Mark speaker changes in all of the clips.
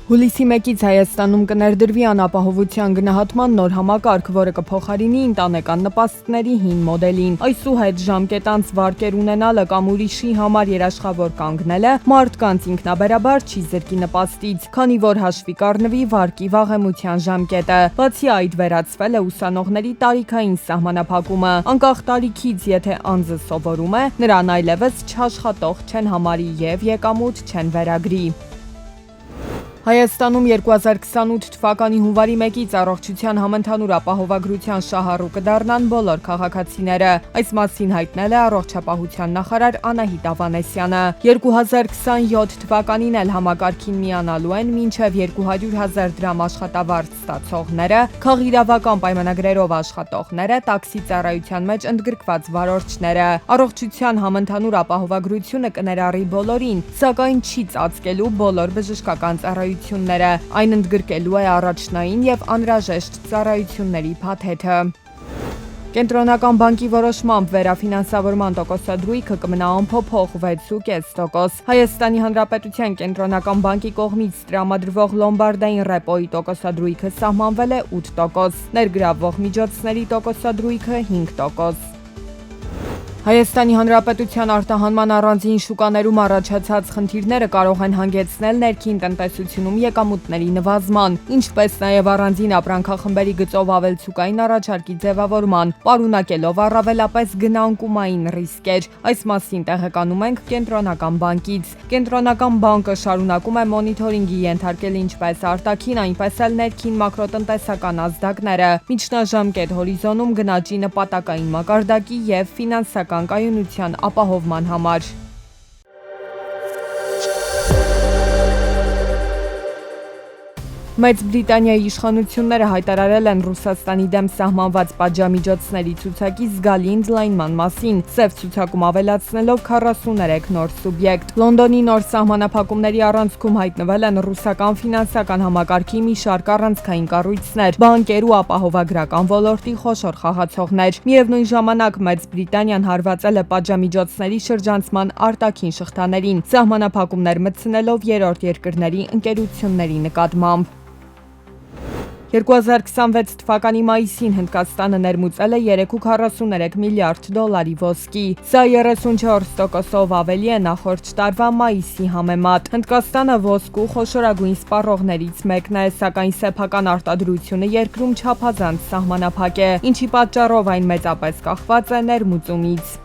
Speaker 1: Հուլիսի 1-ից Հայաստանում կներդրվի անապահովության գնահատման նոր համակարգ, որը կփոխարինի ընտանեկան նպաստների հին մոդելին։ Այսուհետ ժամկետանց վարկեր ունենալը կամ ուրիշի համար երաշխավոր կանգնելը մարդկանց ինքնաբերաբար չի զրկի նպաստից, քանի որ հաշվի կառնվի վարկի վաղեմության ժամկետը։ Բացի այդ, վերացվել է ուսանողների տարիքային սահմանափակումը։ Անկախ տարիքից, եթե անձը սովորում է, նրան այլևս չաշխատող չեն համարի եւ եկամուտ չեն վերագրի։ Հայաստանում 2028 թվականի հունվարի 1-ից առողջության համընդհանուր ապահովագրության շահառու կդառնան բոլոր քաղաքացիները։ Այս մասին հայտնել է առողջապահության նախարար Անահիտ Ավանեսյանը։ 2027 թվականին էլ համակարգին միանալու են մինչև 200,000 դրամ աշխատավարձ ստացողները, քաղիրավական պայմանագրերով աշխատողները, տաքսի ծառայության մեջ ընդգրկված վարորդները։ Առողջության համընդհանուր ապահովագրությունը կներառի բոլորին, սակայն չի ծածկելու բոլոր բժշկական ծառայությունները։ Այն ընդգրկելու է առաջնային եւ անհրաժեշտ ծառայությունների փաթեթը։ Կենտրոնական բանկի որոշմամբ վերաֆինանսավորման տոկոսադրույքը կմնա անփոփոխ 6.5%։ Հայաստանի Հանրապետության Կենտրոնական բանկի կողմից տրամադրվող լոմբարդային ռեպոյի տոկոսադրույքը սահմանվել է 8%, ներգրավվող միջոցների տոկոսադրույքը 5%։ Հայաստանի Հանրապետության արտահանման առանձին շուկաներում առաջացած խնդիրները կարող են հանգեցնել ներքին տնտեսությունում եկամուտների նվազման, ինչպես նաև առանձին ապրանքախմբերի գծով ավելցուկային առաջարկի ձևավորման, պարունակելով առավելապես գնանկումային ռիսկեր։ Այս մասին տեղեկանում ենք Կենտրոնական բանկից։ Կենտրոնական բանկը շարունակում է մոնիթորինգի ենթարկել ինչպես արտաքին, այնպես էլ ներքին մակրոտնտեսական ազդակները, միջնաժամկետ հորիզոնում գնաճի նպատակային մակարդակի և ֆինանսական կայունության ապահովման համար։ Մեծ Բրիտանիայի իշխանությունները հայտարարել են Ռուսաստանի դեմ սահմանված պատժամիջոցների ցուցակի զգալի ընդլայնման մասին, սև ցուցակում ավելացնելով 43 նոր սուբյեկտ։ Լոնդոնի նոր սահմանափակումների առանցքում հայտնվել են ռուսական ֆինանսական համակարգի մի շարք առանցքային կառույցներ, բանկեր ու ապահովագրական ոլորտի խոշոր խաղացողներ։ Միևնույն ժամանակ Մեծ Բրիտանիան հարվածել է պատժամիջոցների շրջանցման արտաքին շղթաներին, սահմանափակումներ մտցնելով երրորդ երկրների ընկերությունների նկատմամբ։ 2026 թվականի մայիսին Հնդկաստանը ներմուծել է 3.43 միլիարդ դոլարի ոսկի։ Սա 34%-ով ավելի է նախորդ տարվա մայիսի համեմատ։ Հնդկաստանը ոսկու խոշորագույն սպառողներից մեկն է, սակայն սեփական արտադրությունը երկրում չափազանց սահմանափակ է, ինչի պատճառով այն մեծապես կախված է ներմուծումից։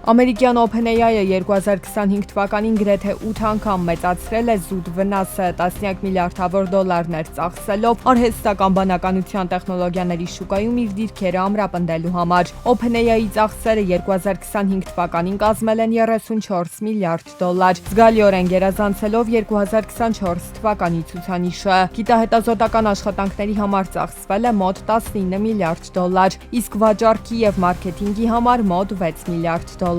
Speaker 1: Ամերիկյան OpenAI-ը 2025 թվականին գրեթե 8 անգամ մեծացրել է զուտ վնասը, տասնյակ միլիարդավոր դոլարներ ծախսելով արհեստական բանականության տեխնոլոգիաների շուկայում իր դիրքերը ամրապնդելու համար։ OpenAI-ի ծախսերը 2025 թվականին կազմել են 34 միլիարդ դոլար, զգալիորեն գերազանցելով 2024 թվականի ցուցանիշը։ Գիտահետազոտական աշխատանքների համար ծախսվել է մոտ 19 միլիարդ դոլար, իսկ վաճառքի և մարքեթինգի համար մոտ 6 միլիարդ դոլար։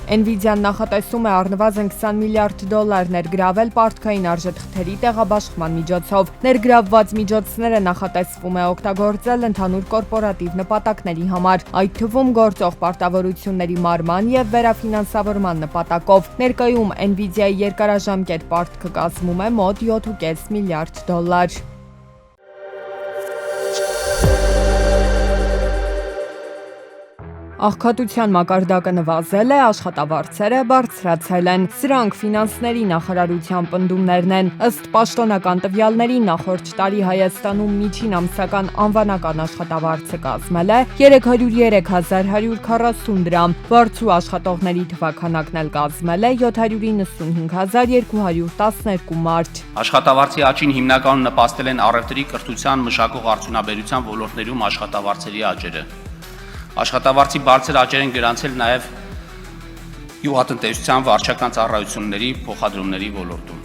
Speaker 1: Nvidia-ն նախատեսում է առնվազն 20 միլիարդ դոլար ներգրավել պարտքային արժեթղթերի տեղաբաշխման միջոցով։ Ներգրավված միջոցները նախատեսվում է օգտագործել ընդհանուր կորպորատիվ նպատակների համար, այդ թվում գործող պարտավորությունների մարման և վերաֆինանսավորման նպատակով։ Ներկայում Nvidia-ի երկարաժամկետ պարտքը կազմում է մոտ 7.5 միլիարդ դոլար։ Աղքատության մակարդակը նվազել է, աշխատավարձերը բարձրացել են։ Սրանք ֆինանսների նախարարության պնդումներն են։ Ըստ պաշտոնական տվյալների նախորդ տարի Հայաստանում միջին ամսական անվանական աշխատավարձը կազմել է 303,140 դրամ, վարձու աշխատողների թվաքանակն էլ կազմել է 795,212 մարդ։
Speaker 2: Աշխատավարձի աճին հիմնականում նպաստել են առևտրի, կրթության, մշակող արդյունաբերության ոլորտներում աշխատավարձերի աճերը։ Աշխատավարձի բարձր աճեր են գրանցել նաև գյուղատնտեսության վարչական ծառայությունների փոխադրումների ոլորտում։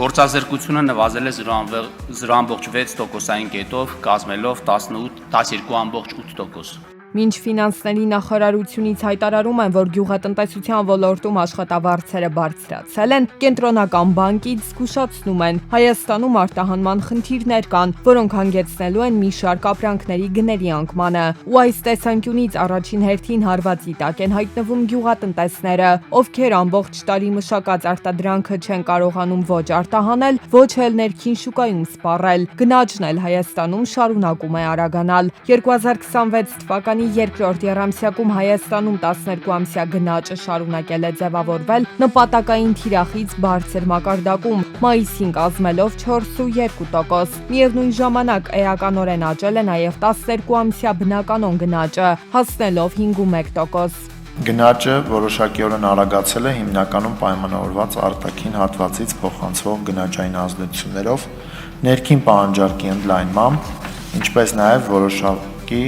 Speaker 2: Գործազրկությունը նվազել է 0.6%-ային կետով, կազմելով 12.8%։
Speaker 1: Մինչ ֆինանսների նախարարությունից հայտարարում են, որ գյուղատնտեսության ոլորտում աշխատավարձերը բարձրացել են, կենտրոնական բանկից զգուշացնում են, Հայաստանում արտահանման խնդիրներ կան, որոնք հանգեցնելու են մի շարք ապրանքների գների անկմանը։ Ու այս տեսանկյունից առաջին հերթին հարվածի տակ են հայտնվում գյուղատնտեսները, ովքեր ամբողջ տարի մշակած արտադրանքը չեն կարողանում ոչ արտահանել, ոչ էլ ներքին շուկայում սպառել։ Գնաճն էլ Հայաստանում շարունակում է արագանալ։ 2026 թվականի երկրորդ եռամսյակում Հայաստանում 12-ամսյա գնաճը շարունակել է ձևավորվել նպատակային թիրախից բարձր մակարդակում, մայիսին կազմելով 4.2%։ Միևնույն ժամանակ էականորեն աճել է նաև 12-ամսյա բնականոն գնաճը, հասնելով 5.1%։
Speaker 3: Գնաճը որոշակիորեն արագացել է հիմնականում պայմանավորված արտաքին հատվածից փոխանցվող գնաճային ազդեցություններով, ներքին պահանջարկի ընդլայնմամբ, ինչպես նաև որոշակի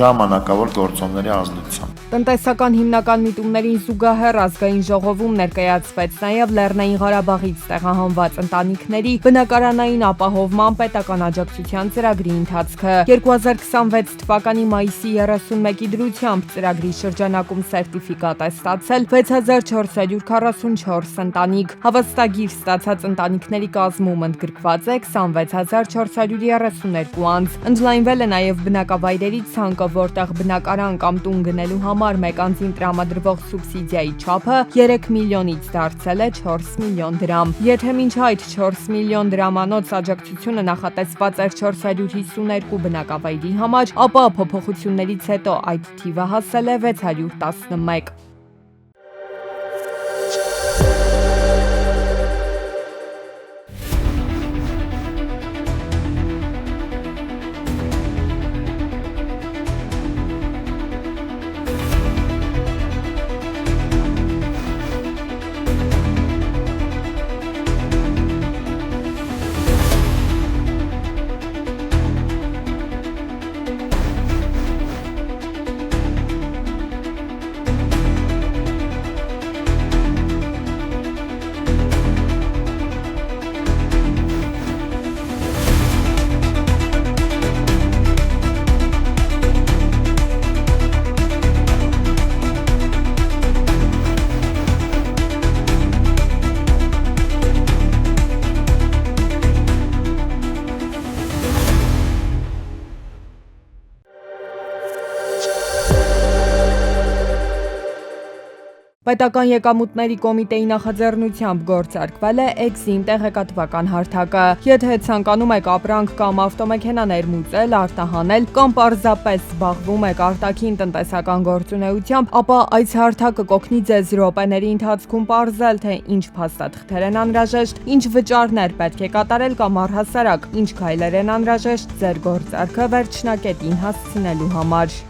Speaker 3: ժամանակավոր գործոնների ազդեցությամբ։
Speaker 1: Տնտեսական հիմնական միտումներին զուգահեռ ազգային ժողովում ներկայացվեց նաև Լեռնային Ղարաբաղից տեղահանված ընտանիքների բնակարանային ապահովման պետական աջակցության ծրագրի ընթացքը։ 2026 թվականի մայիսի 31-ի դրությամբ ծրագրի շրջանակում սերտիֆիկատ է ստացել 6444 ընտանիք։ Հավաստագիր ստացած ընտանիքների կազմում ընդգրկված է 26432 անձ։ Ընդլայնվել է նաև բնակավայրերի ցանկը, որտեղ բնակարան կամ տուն գնելու համար մեկ անձին տրամադրվող սուբսիդիայի չափը 3 միլիոնից դարձել է 4 միլիոն դրամ։ Եթե մինչ այդ 4 միլիոն դրամանոց աջակցությունը նախատեսված էր 452 բնակավայրի համար, ապա փոփոխություններից հետո այդ թիվը հասել է 611։ Պետական եկամուտների կոմիտեի նախաձեռնությամբ գործարկվել է Էքսիմ տեղեկատվական հարթակը։ Եթե ցանկանում եք ապրանք կամ ավտոմեքենա ներմուծել, արտահանել կամ պարզապես զբաղվում եք արտաքին տնտեսական գործունեությամբ, ապա այս հարթակը կօգնի ձեզ րոպեների ընթացքում պարզել, թե ինչ փաստաթղթեր են անհրաժեշտ, ինչ վճարներ պետք է կատարել կամ առհասարակ ինչ քայլեր են անհրաժեշտ ձեր գործարքը վերջնակետին հասցնելու համար։